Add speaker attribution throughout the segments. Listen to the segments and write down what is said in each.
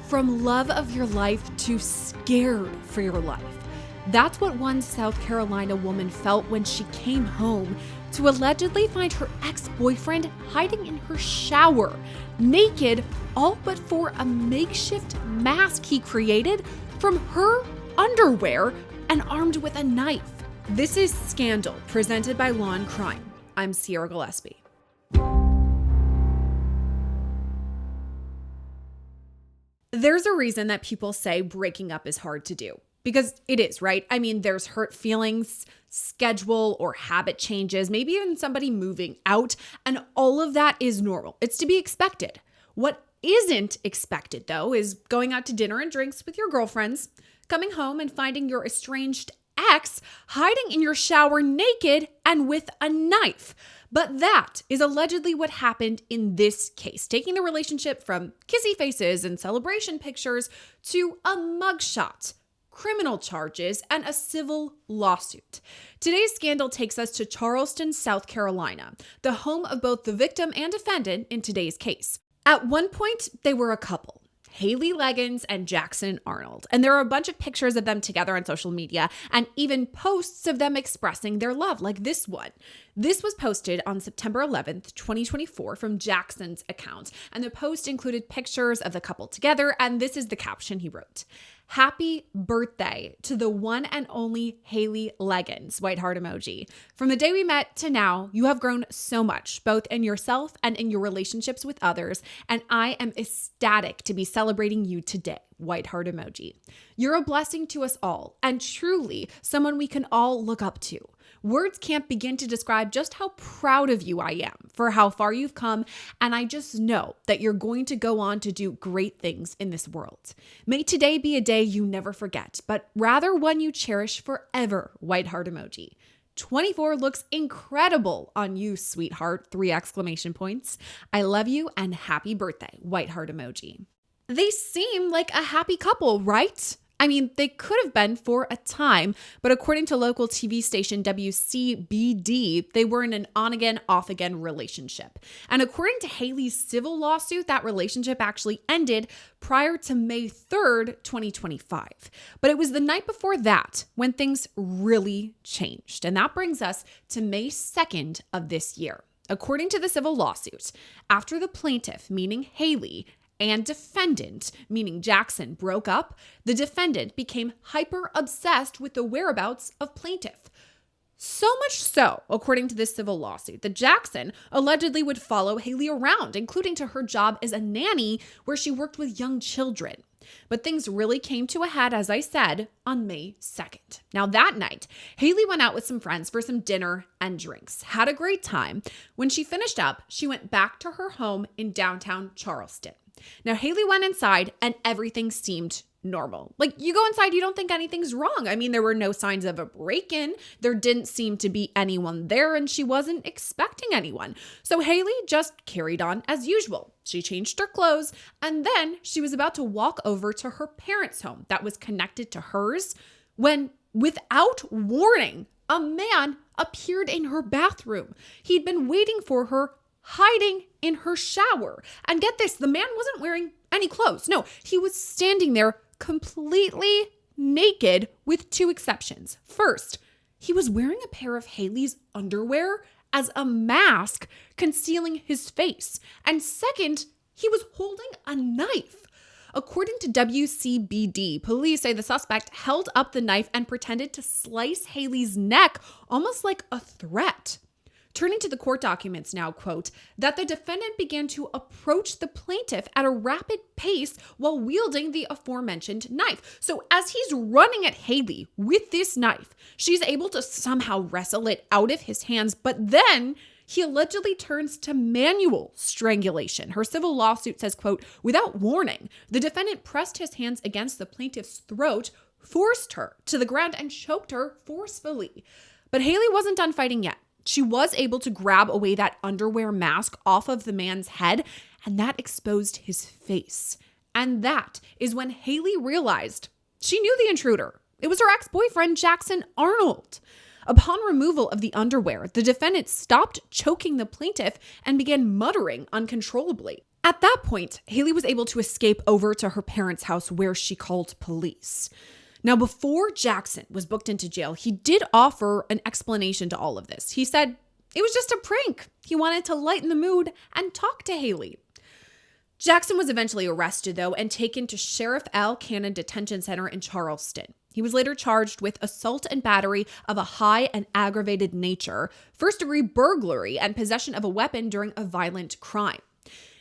Speaker 1: From love of your life to scared for your life. That's what one South Carolina woman felt when she came home to allegedly find her ex-boyfriend hiding in her shower, naked, all but for a makeshift mask he created from her underwear and armed with a knife. This is Scandal, presented by Law&Crime. I'm Sierra Gillespie. There's a reason that people say breaking up is hard to do. Because it is, right? I mean, there's hurt feelings, schedule or habit changes, maybe even somebody moving out, and all of that is normal. It's to be expected. What isn't expected, though, is going out to dinner and drinks with your girlfriends, coming home and finding your estranged ex hiding in your shower naked and with a knife. But that is allegedly what happened in this case, taking the relationship from kissy faces and celebration pictures to a mugshot, criminal charges, and a civil lawsuit. Today's scandal takes us to Charleston, South Carolina, the home of both the victim and defendant in today's case. At one point, they were a couple, Hayley Legans and Jackson Arnold, and there are a bunch of pictures of them together on social media and even posts of them expressing their love, like this one. This was posted on September 11th, 2024 from Jackson's account, and the post included pictures of the couple together, and this is the caption he wrote. Happy birthday to the one and only Hayley Legans, white heart emoji. From the day we met to now, you have grown so much, both in yourself and in your relationships with others, and I am ecstatic to be celebrating you today, white heart emoji. You're a blessing to us all, and truly someone we can all look up to. Words can't begin to describe just how proud of you I am for how far you've come, and I just know that you're going to go on to do great things in this world. May today be a day you never forget, but rather one you cherish forever, white heart emoji. 24 looks incredible on you, sweetheart, 3 exclamation points. I love you and happy birthday, white heart emoji. They seem like a happy couple, right? I mean, they could have been for a time, but according to local TV station WCBD, they were in an on-again, off-again relationship. And according to Hayley's civil lawsuit, that relationship actually ended prior to May 3rd, 2025. But it was the night before that when things really changed. And that brings us to May 2nd of this year. According to the civil lawsuit, after the plaintiff, meaning Hayley, and defendant, meaning Jackson, broke up, the defendant became hyper-obsessed with the whereabouts of plaintiff. So much so, according to this civil lawsuit, that Jackson allegedly would follow Hayley around, including to her job as a nanny where she worked with young children. But things really came to a head, as I said, on May 2nd. Now that night, Hayley went out with some friends for some dinner and drinks, had a great time. When she finished up, she went back to her home in downtown Charleston. Now, Hayley went inside and everything seemed normal. Like, you go inside, you don't think anything's wrong. I mean, there were no signs of a break-in. There didn't seem to be anyone there, and she wasn't expecting anyone. So Hayley just carried on as usual. She changed her clothes, and then she was about to walk over to her parents' home that was connected to hers when, without warning, a man appeared in her bathroom. He'd been waiting for her, hiding in her shower. And get this, the man wasn't wearing any clothes. No, he was standing there completely naked with 2 exceptions. First, he was wearing a pair of Hayley's underwear as a mask concealing his face. And second, he was holding a knife. According to WCBD, police say the suspect held up the knife and pretended to slice Hayley's neck, almost like a threat. Turning to the court documents now, quote, that the defendant began to approach the plaintiff at a rapid pace while wielding the aforementioned knife. So as he's running at Hayley with this knife, she's able to somehow wrestle it out of his hands, but then he allegedly turns to manual strangulation. Her civil lawsuit says, quote, without warning, the defendant pressed his hands against the plaintiff's throat, forced her to the ground, and choked her forcefully. But Hayley wasn't done fighting yet. She was able to grab away that underwear mask off of the man's head, and that exposed his face. And that is when Hayley realized she knew the intruder. It was her ex-boyfriend, Jackson Arnold. Upon removal of the underwear, the defendant stopped choking the plaintiff and began muttering uncontrollably. At that point, Hayley was able to escape over to her parents' house where she called police. Now, before Jackson was booked into jail, he did offer an explanation to all of this. He said it was just a prank. He wanted to lighten the mood and talk to Hayley. Jackson was eventually arrested, though, and taken to Sheriff Al Cannon Detention Center in Charleston. He was later charged with assault and battery of a high and aggravated nature, first-degree burglary, and possession of a weapon during a violent crime.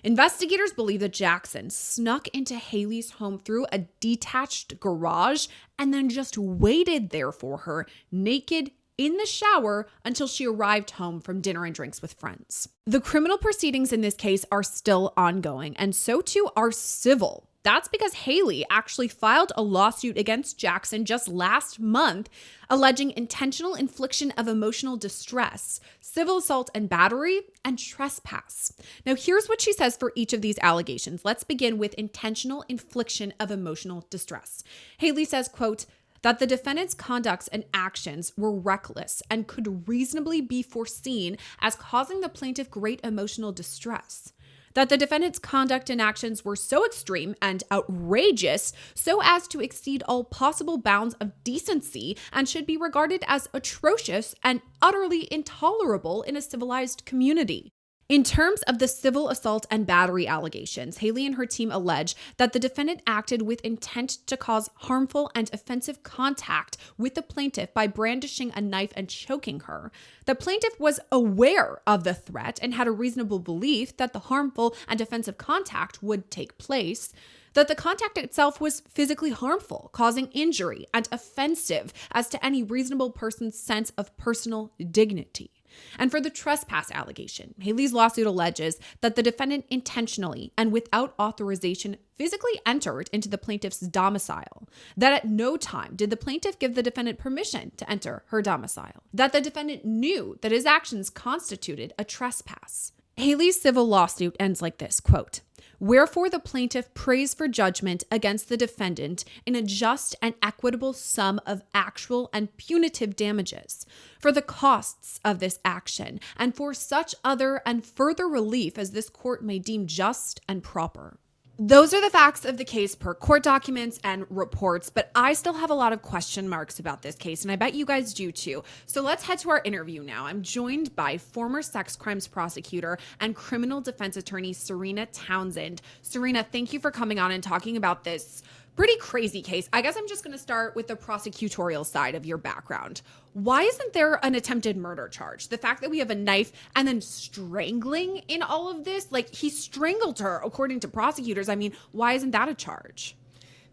Speaker 1: Investigators believe that Jackson snuck into Hayley's home through a detached garage and then just waited there for her, naked, in the shower until she arrived home from dinner and drinks with friends. The criminal proceedings in this case are still ongoing, and so too are civil. That's because Hayley actually filed a lawsuit against Jackson just last month, alleging intentional infliction of emotional distress, civil assault and battery, and trespass. Now, here's what she says for each of these allegations. Let's begin with intentional infliction of emotional distress. Hayley says, quote, that the defendant's conducts and actions were reckless and could reasonably be foreseen as causing the plaintiff great emotional distress. That the defendant's conduct and actions were so extreme and outrageous so as to exceed all possible bounds of decency and should be regarded as atrocious and utterly intolerable in a civilized community. In terms of the civil assault and battery allegations, Hayley and her team allege that the defendant acted with intent to cause harmful and offensive contact with the plaintiff by brandishing a knife and choking her. The plaintiff was aware of the threat and had a reasonable belief that the harmful and offensive contact would take place. That the contact itself was physically harmful, causing injury, and offensive as to any reasonable person's sense of personal dignity. And for the trespass allegation, Hayley's lawsuit alleges that the defendant intentionally and without authorization physically entered into the plaintiff's domicile, that at no time did the plaintiff give the defendant permission to enter her domicile, that the defendant knew that his actions constituted a trespass. Hayley's civil lawsuit ends like this, quote, wherefore the plaintiff prays for judgment against the defendant in a just and equitable sum of actual and punitive damages for the costs of this action and for such other and further relief as this court may deem just and proper. Those are the facts of the case per court documents and reports, but I still have a lot of question marks about this case, and I bet you guys do too. So let's head to our interview now. I'm joined by former sex crimes prosecutor and criminal defense attorney Serena Townsend. Serena, thank you for coming on and talking about this pretty crazy case. I guess I'm just going to start with the prosecutorial side of your background. Why isn't there an attempted murder charge? The fact that we have a knife and then strangling in all of this, like he strangled her according to prosecutors. I mean, why isn't that a charge?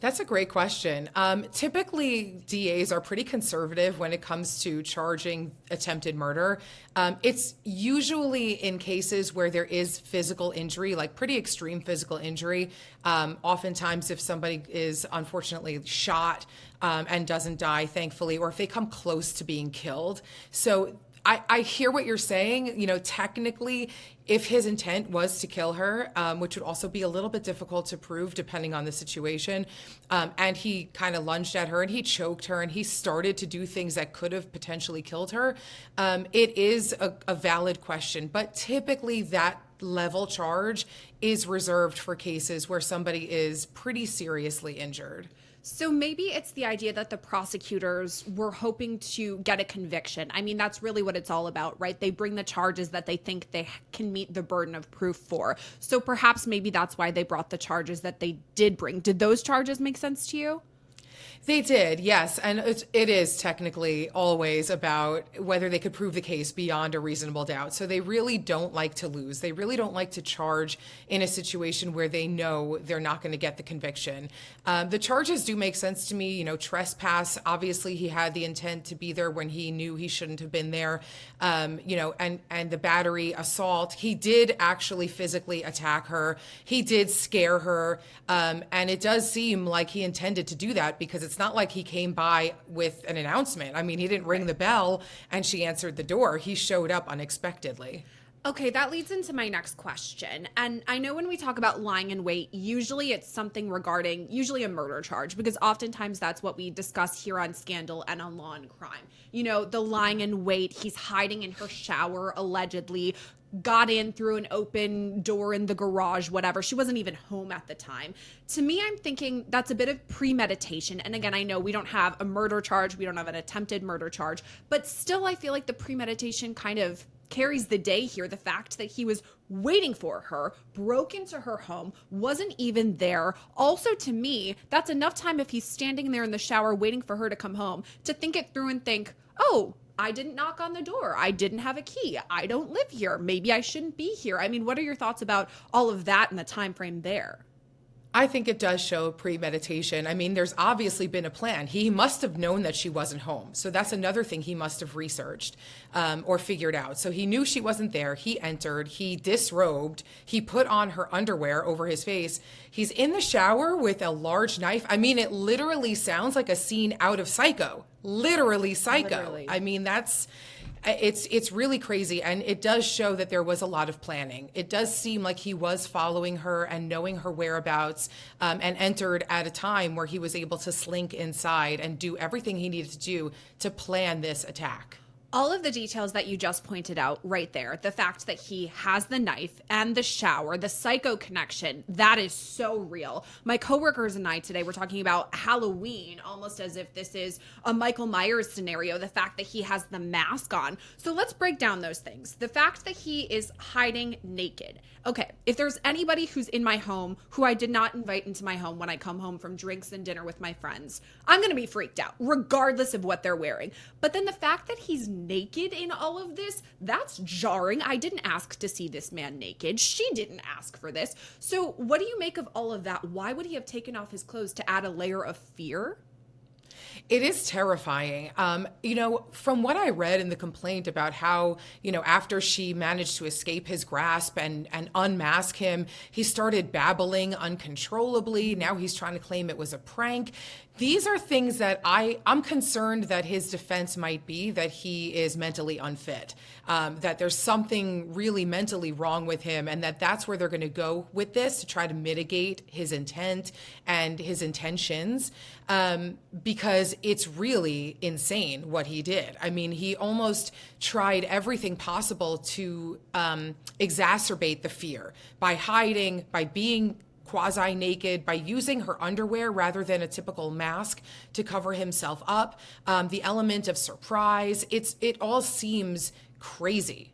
Speaker 2: That's a great question. Typically, DAs are pretty conservative when it comes to charging attempted murder. It's usually in cases where there is physical injury, like pretty extreme physical injury. Oftentimes, if somebody is unfortunately shot and doesn't die, thankfully, or if they come close to being killed. So I hear what you're saying. You know, technically, if his intent was to kill her, which would also be a little bit difficult to prove depending on the situation, and he kind of lunged at her and he choked her and he started to do things that could have potentially killed her, it is a valid question. But typically that level charge is reserved for cases where somebody is pretty seriously injured.
Speaker 1: So maybe it's the idea that the prosecutors were hoping to get a conviction. I mean, that's really what it's all about, right? They bring the charges that they think they can meet the burden of proof for. So perhaps maybe that's why they brought the charges that they did bring. Did those charges make sense to you?
Speaker 2: They did, yes. And it is technically always about whether they could prove the case beyond a reasonable doubt. So they really don't like to lose. They really don't like to charge in a situation where they know they're not going to get the conviction. The charges do make sense to me. You know, trespass, obviously he had the intent to be there when he knew he shouldn't have been there. You know, and the battery assault, he did actually physically attack her. He did scare her. And it does seem like he intended to do that because it's not like he came by with an announcement. I mean, he didn't ring the bell and she answered the door. He showed up unexpectedly.
Speaker 1: Okay, that leads into my next question. And I know when we talk about lying in wait, usually it's something regarding, usually a murder charge, because oftentimes that's what we discuss here on Scandal and on Law and Crime. You know, the lying in wait, he's hiding in her shower, allegedly, got in through an open door in the garage, whatever. She wasn't even home at the time. To me, I'm thinking that's a bit of premeditation. And again, I know we don't have a murder charge. We don't have an attempted murder charge. But still, I feel like the premeditation kind of carries the day here. The fact that he was waiting for her, broke into her home, wasn't even there. Also, to me, that's enough time if he's standing there in the shower waiting for her to come home to think it through and think, oh, I didn't knock on the door. I didn't have a key. I don't live here. Maybe I shouldn't be here. I mean, what are your thoughts about all of that and the time frame there?
Speaker 2: I think it does show premeditation. I mean, there's obviously been a plan. He must have known that she wasn't home. So that's another thing he must have researched or figured out. So he knew she wasn't there. He entered, he disrobed, he put on her underwear over his face. He's in the shower with a large knife. I mean, it literally sounds like a scene out of Psycho. Literally Psycho.
Speaker 1: Literally.
Speaker 2: I mean, it's really crazy, and it does show that there was a lot of planning. It does seem like he was following her and knowing her whereabouts, and entered at a time where he was able to slink inside and do everything he needed to do to plan this attack.
Speaker 1: All of the details that you just pointed out right there, the fact that he has the knife and the shower, the Psycho connection, that is so real. My coworkers and I today were talking about Halloween, almost as if this is a Michael Myers scenario, the fact that he has the mask on. So let's break down those things. The fact that he is hiding naked. Okay, if there's anybody who's in my home who I did not invite into my home when I come home from drinks and dinner with my friends, I'm going to be freaked out, regardless of what they're wearing. But then the fact that he's naked in all of this, that's jarring. I didn't ask to see this man naked. She didn't ask for this. So what do you make of all of that? Why would he have taken off his clothes to add a layer of fear?
Speaker 2: It is terrifying. From what I read in the complaint about how, after she managed to escape his grasp and unmask him, he started babbling uncontrollably. Now he's trying to claim it was a prank. These are things that I'm concerned that his defense might be that he is mentally unfit, that there's something really mentally wrong with him, and that's where they're going to go with this to try to mitigate his intent and his intentions, because it's really insane what he did. I mean, he almost tried everything possible to exacerbate the fear by hiding, by being quasi-naked, by using her underwear rather than a typical mask to cover himself up. The element of surprise, it all seems crazy.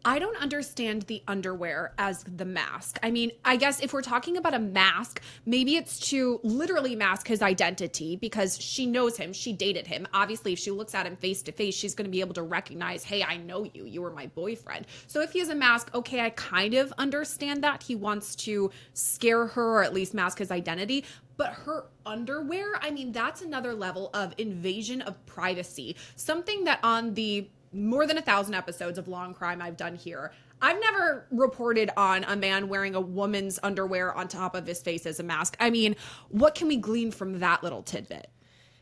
Speaker 1: I don't understand the underwear as the mask. I mean, I guess if we're talking about a mask, maybe it's to literally mask his identity because she knows him. She dated him. Obviously, if she looks at him face to face, she's going to be able to recognize, hey, I know you. You were my boyfriend. So if he has a mask, okay, I kind of understand that. He wants to scare her or at least mask his identity. But her underwear, I mean, that's another level of invasion of privacy. Something that on the more than 1,000 episodes of Law&Crime I've done here, I've never reported on a man wearing a woman's underwear on top of his face as a mask. I mean, what can we glean from that little tidbit?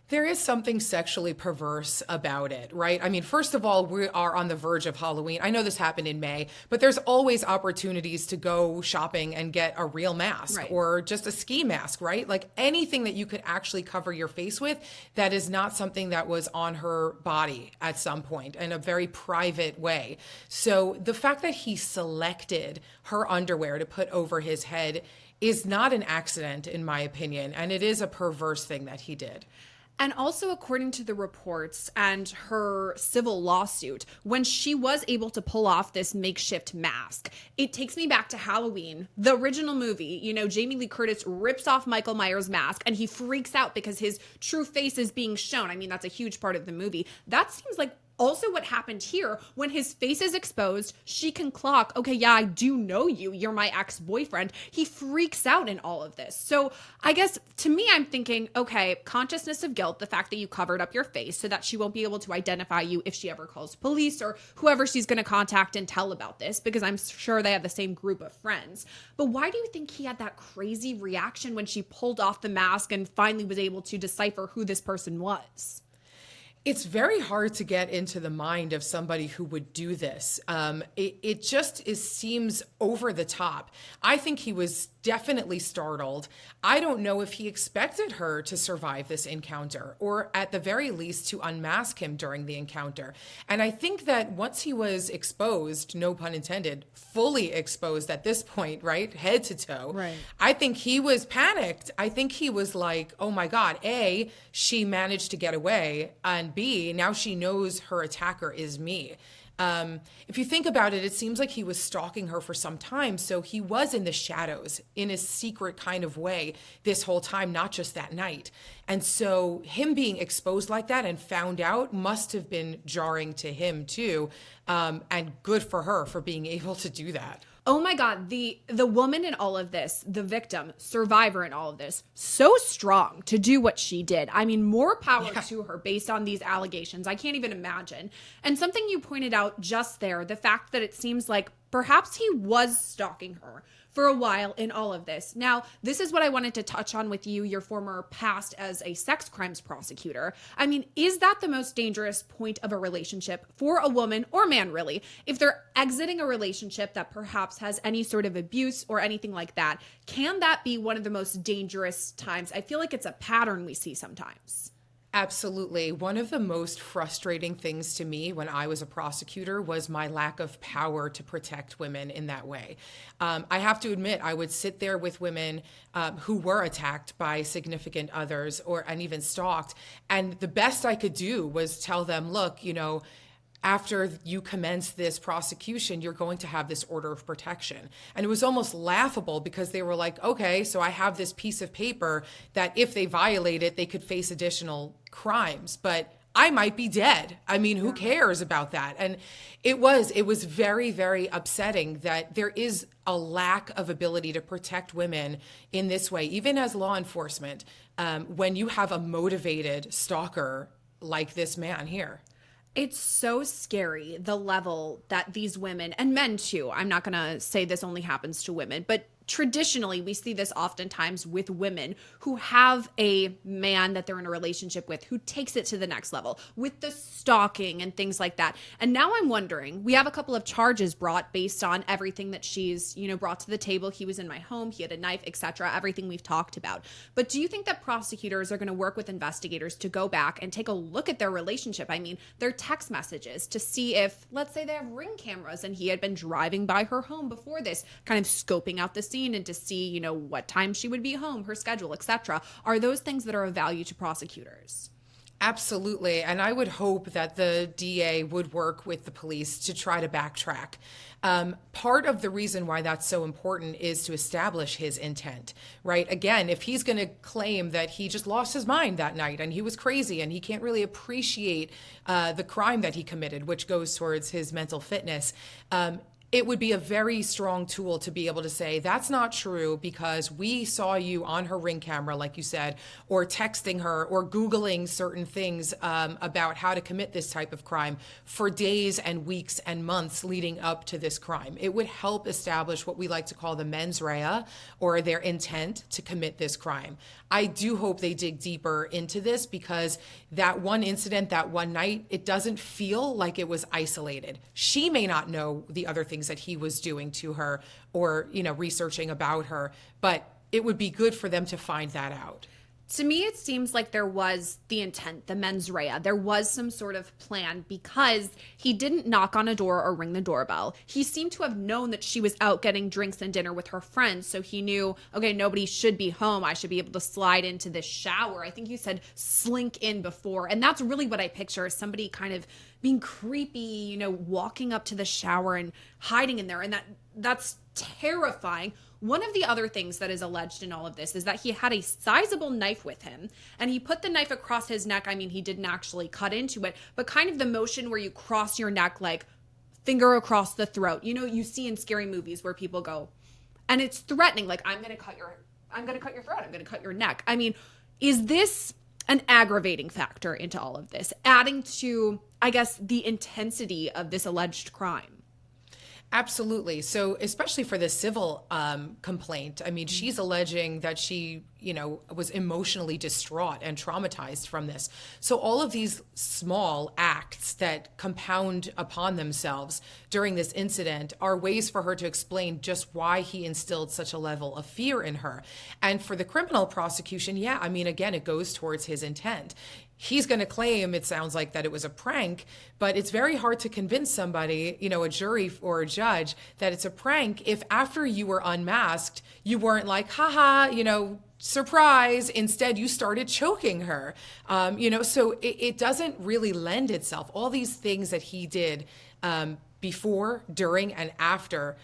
Speaker 2: There is something sexually perverse about it, right? I mean, first of all, we are on the verge of Halloween. I know this happened in May, but there's always opportunities to go shopping and get a real mask, right, or just a ski mask, right? Like anything that you could actually cover your face with that is not something that was on her body at some point in a very private way. So the fact that he selected her underwear to put over his head is not an accident, in my opinion, and it is a perverse thing that he did.
Speaker 1: And also, according to the reports and her civil lawsuit, when she was able to pull off this makeshift mask, it takes me back to Halloween, the original movie. Jamie Lee Curtis rips off Michael Myers' mask and he freaks out because his true face is being shown. I mean, that's a huge part of the movie. That seems like also what happened here. When his face is exposed, she can clock, okay, yeah, I do know you. You're my ex-boyfriend. He freaks out in all of this. So I guess to me, I'm thinking, okay, consciousness of guilt, the fact that you covered up your face so that she won't be able to identify you if she ever calls police or whoever she's going to contact and tell about this, because I'm sure they have the same group of friends. But why do you think he had that crazy reaction when she pulled off the mask and finally was able to decipher who this person was?
Speaker 2: It's very hard to get into the mind of somebody who would do this. It just seems over the top. I think he was definitely startled. I don't know if he expected her to survive this encounter, or at the very least to unmask him during the encounter. And I think that once he was exposed, no pun intended, fully exposed at this point, right? Head to toe.
Speaker 1: Right.
Speaker 2: I think he was panicked. I think he was like, oh my God, A, she managed to get away, and B, now she knows her attacker is me. If you think about it, it seems like he was stalking her for some time. So he was in the shadows in a secret kind of way this whole time, not just that night. And so him being exposed like that and found out must have been jarring to him too. And good for her for being able to do that.
Speaker 1: Oh my God, the woman in all of this, the victim, survivor in all of this, so strong to do what she did. I mean, more power to her based on these allegations. I can't even imagine. And something you pointed out just there, the fact that it seems like perhaps he was stalking her for a while in all of this. Now, this is what I wanted to touch on with you, your former past as a sex crimes prosecutor. I mean, is that the most dangerous point of a relationship for a woman or man, really? If they're exiting a relationship that perhaps has any sort of abuse or anything like that, can that be one of the most dangerous times? I feel like it's a pattern we see sometimes.
Speaker 2: Absolutely. One of the most frustrating things to me when I was a prosecutor was my lack of power to protect women in that way. I have to admit, I would sit there with women who were attacked by significant others and even stalked. And the best I could do was tell them, look, after you commence this prosecution, you're going to have this order of protection. And it was almost laughable because they were like, okay, so I have this piece of paper that if they violate it, they could face additional crimes, but I might be dead. I mean, who cares about that? And it was very, very upsetting that there is a lack of ability to protect women in this way, even as law enforcement, when you have a motivated stalker like this man here.
Speaker 1: It's so scary, the level that these women, and men too, I'm not going to say this only happens to women, but traditionally we see this oftentimes with women who have a man that they're in a relationship with who takes it to the next level with the stalking and things like that. And now I'm wondering, we have a couple of charges brought based on everything that she's, brought to the table. He was in my home, he had a knife, etc., everything we've talked about. But do you think that prosecutors are going to work with investigators to go back and take a look at their relationship? I mean, their text messages to see if, let's say they have Ring cameras and he had been driving by her home before this, kind of scoping out the scene and to see, what time she would be home, her schedule, etc. Are those things that are of value to prosecutors?
Speaker 2: Absolutely. And I would hope that the DA would work with the police to try to backtrack. Part of the reason why that's so important is to establish his intent, right? Again, if he's going to claim that he just lost his mind that night and he was crazy and he can't really appreciate the crime that he committed, which goes towards his mental fitness, it would be a very strong tool to be able to say, that's not true because we saw you on her Ring camera, like you said, or texting her or Googling certain things about how to commit this type of crime for days and weeks and months leading up to this crime. It would help establish what we like to call the mens rea, or their intent to commit this crime. I do hope they dig deeper into this because that one incident, that one night, it doesn't feel like it was isolated. She may not know the other things that he was doing to her or, researching about her, but it would be good for them to find that out.
Speaker 1: To me, it seems like there was the intent, the mens rea. There was some sort of plan because he didn't knock on a door or ring the doorbell. He seemed to have known that she was out getting drinks and dinner with her friends. So he knew, okay, nobody should be home. I should be able to slide into this shower. I think you said slink in before. And that's really what I picture, is somebody kind of being creepy, walking up to the shower and hiding in there. And that's terrifying. One of the other things that is alleged in all of this is that he had a sizable knife with him and he put the knife across his neck. I mean, he didn't actually cut into it, but kind of the motion where you cross your neck, like finger across the throat. You see in scary movies where people go, and it's threatening, like, I'm going to cut your throat. I'm going to cut your neck. I mean, is this an aggravating factor into all of this, adding to, I guess, the intensity of this alleged crime?
Speaker 2: Absolutely. So especially for the civil complaint, I mean, she's alleging that she, was emotionally distraught and traumatized from this. So all of these small acts that compound upon themselves during this incident are ways for her to explain just why he instilled such a level of fear in her. And for the criminal prosecution, again, it goes towards his intent. He's going to claim, it sounds like, that it was a prank, but it's very hard to convince somebody, a jury or a judge, that it's a prank if after you were unmasked, you weren't like, haha, surprise. Instead, you started choking her. So it doesn't really lend itself. All these things that he did before, during, and after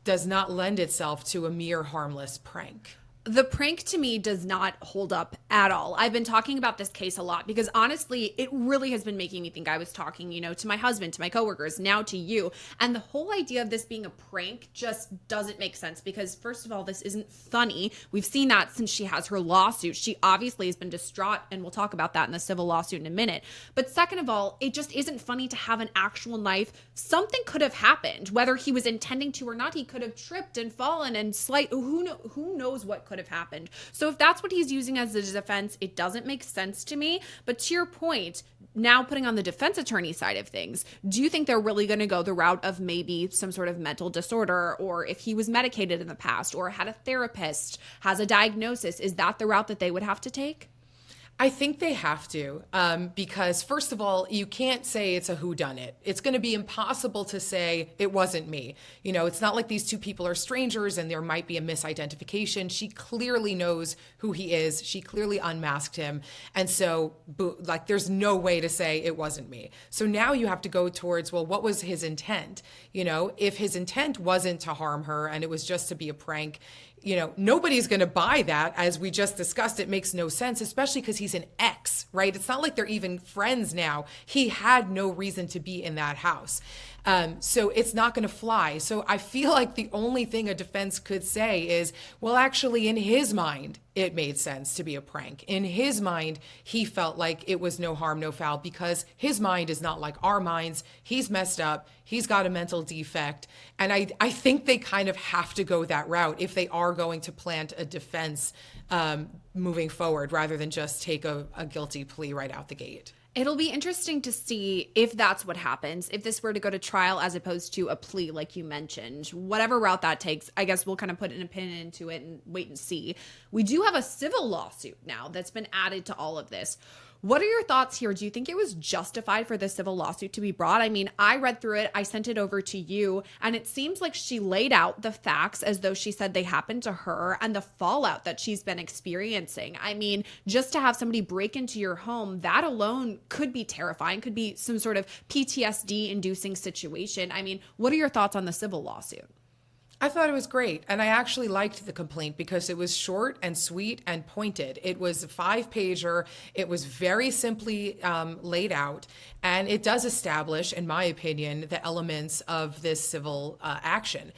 Speaker 2: does not lend itself to a mere harmless prank.
Speaker 1: The prank to me does not hold up at all. I've been talking about this case a lot because honestly, it really has been making me think. I was talking, to my husband, to my coworkers, now to you. And the whole idea of this being a prank just doesn't make sense because first of all, this isn't funny. We've seen that since she has her lawsuit. She obviously has been distraught, and we'll talk about that in the civil lawsuit in a minute. But second of all, it just isn't funny to have an actual knife. Something could have happened, whether he was intending to or not. He could have tripped and fallen and who knows what could have happened. So if that's what he's using as a defense, it doesn't make sense to me. But to your point, now putting on the defense attorney side of things, do you think they're really going to go the route of maybe some sort of mental disorder, or if he was medicated in the past or had a therapist, has a diagnosis, is that the route that they would have to take?
Speaker 2: I think they have to, because first of all, you can't say it's a whodunit. It's going to be impossible to say it wasn't me. It's not like these two people are strangers and there might be a misidentification. She clearly knows who he is. She clearly unmasked him. And so there's no way to say it wasn't me. So now you have to go towards, well, what was his intent? If his intent wasn't to harm her and it was just to be a prank, nobody's going to buy that. As we just discussed, it makes no sense, especially because he's an ex, right? It's not like they're even friends now. He had no reason to be in that house. So it's not going to fly. So I feel like the only thing a defense could say is, well, actually, in his mind, it made sense to be a prank. In his mind, he felt like it was no harm, no foul, because his mind is not like our minds. He's messed up. He's got a mental defect. And I think they kind of have to go that route if they are going to plant a defense moving forward, rather than just take a guilty plea right out the gate.
Speaker 1: It'll be interesting to see if that's what happens, if this were to go to trial as opposed to a plea like you mentioned. Whatever route that takes, I guess we'll kind of put an opinion into it and wait and see. We do have a civil lawsuit now that's been added to all of this. What are your thoughts here? Do you think it was justified for the civil lawsuit to be brought? I mean, I read through it, I sent it over to you, and it seems like she laid out the facts as though she said they happened to her and the fallout that she's been experiencing. I mean, just to have somebody break into your home, that alone could be terrifying, could be some sort of PTSD-inducing situation. I mean, what are your thoughts on the civil lawsuit?
Speaker 2: I thought it was great. And I actually liked the complaint because it was short and sweet and pointed. It was a 5-pager. It was very simply laid out. And it does establish, in my opinion, the elements of this civil action.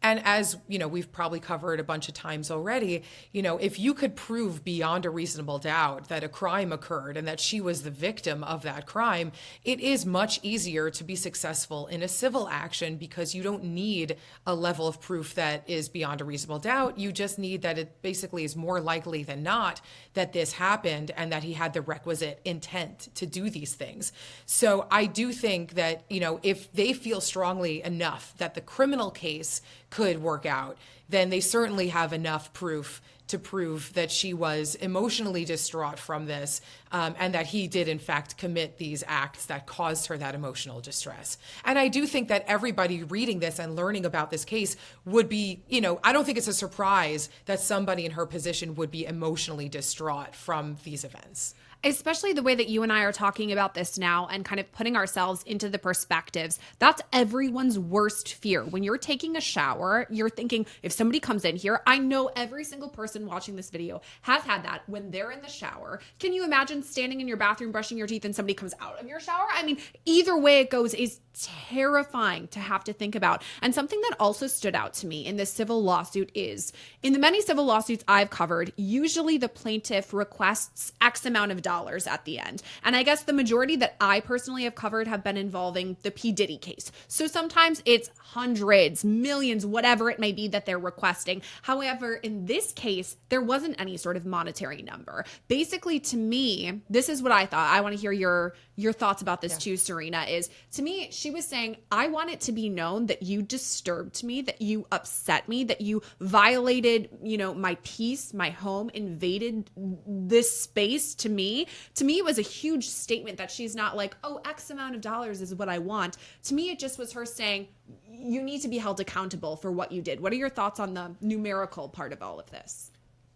Speaker 2: And as, we've probably covered a bunch of times already, if you could prove beyond a reasonable doubt that a crime occurred and that she was the victim of that crime, it is much easier to be successful in a civil action because you don't need a level of proof that is beyond a reasonable doubt. You just need that it basically is more likely than not that this happened and that he had the requisite intent to do these things. So I do think that, if they feel strongly enough that the criminal case could work out, then they certainly have enough proof to prove that she was emotionally distraught from this, and that he did in fact commit these acts that caused her that emotional distress. And I do think that everybody reading this and learning about this case would be, I don't think it's a surprise that somebody in her position would be emotionally distraught from these events.
Speaker 1: Especially the way that you and I are talking about this now and kind of putting ourselves into the perspectives. That's everyone's worst fear. When you're taking a shower, you're thinking, if somebody comes in here, I know every single person watching this video has had that when they're in the shower. Can you imagine standing in your bathroom brushing your teeth and somebody comes out of your shower? I mean, either way it goes is terrifying to have to think about. And something that also stood out to me in this civil lawsuit is, in the many civil lawsuits I've covered, usually the plaintiff requests X amount of dollars at the end. And I guess the majority that I personally have covered have been involving the P. Diddy case. So sometimes it's hundreds, millions, whatever it may be that they're requesting. However, in this case, there wasn't any sort of monetary number. Basically, to me, this is what I thought. I want to hear your thoughts about this too, Serena, is to me, she was saying, I want it to be known that you disturbed me, that you upset me, that you violated, my peace, my home, invaded this space to me. To me, it was a huge statement that she's not like, oh, X amount of dollars is what I want. To me, it just was her saying, you need to be held accountable for what you did. What are your thoughts on the numerical part of all of this?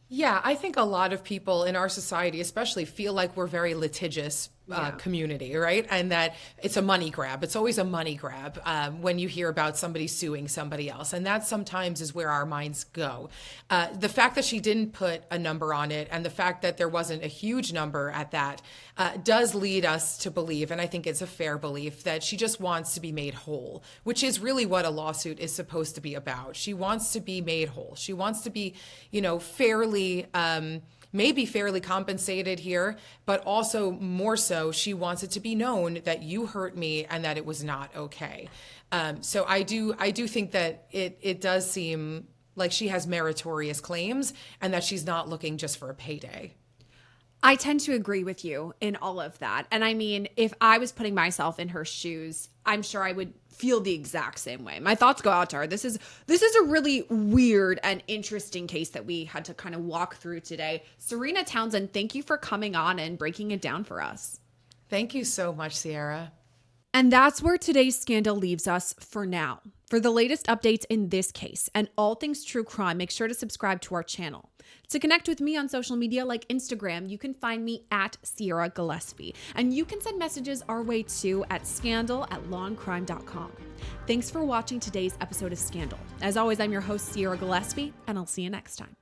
Speaker 2: Yeah, I think a lot of people in our society especially feel like we're very litigious community, right? And that it's a money grab. It's always a money grab when you hear about somebody suing somebody else. And that sometimes is where our minds go. The fact that she didn't put a number on it and the fact that there wasn't a huge number at that does lead us to believe, and I think it's a fair belief, that she just wants to be made whole, which is really what a lawsuit is supposed to be about. She wants to be made whole. She wants to be, fairly maybe fairly compensated here, but also more so, she wants it to be known that you hurt me and that it was not okay. So I do think that it does seem like she has meritorious claims and that she's not looking just for a payday.
Speaker 1: I tend to agree with you in all of that. And I mean, if I was putting myself in her shoes, I'm sure I would feel the exact same way. My thoughts go out to her. This is a really weird and interesting case that we had to kind of walk through today. Serena Townsend, thank you for coming on and breaking it down for us.
Speaker 2: Thank you so much, Sierra.
Speaker 1: And that's where today's scandal leaves us for now. For the latest updates in this case and all things true crime, make sure to subscribe to our channel. To connect with me on social media like Instagram, you can find me at Sierra Gillespie. And you can send messages our way too at scandal@lawandcrime.com. Thanks for watching today's episode of Scandal. As always, I'm your host, Sierra Gillespie, and I'll see you next time.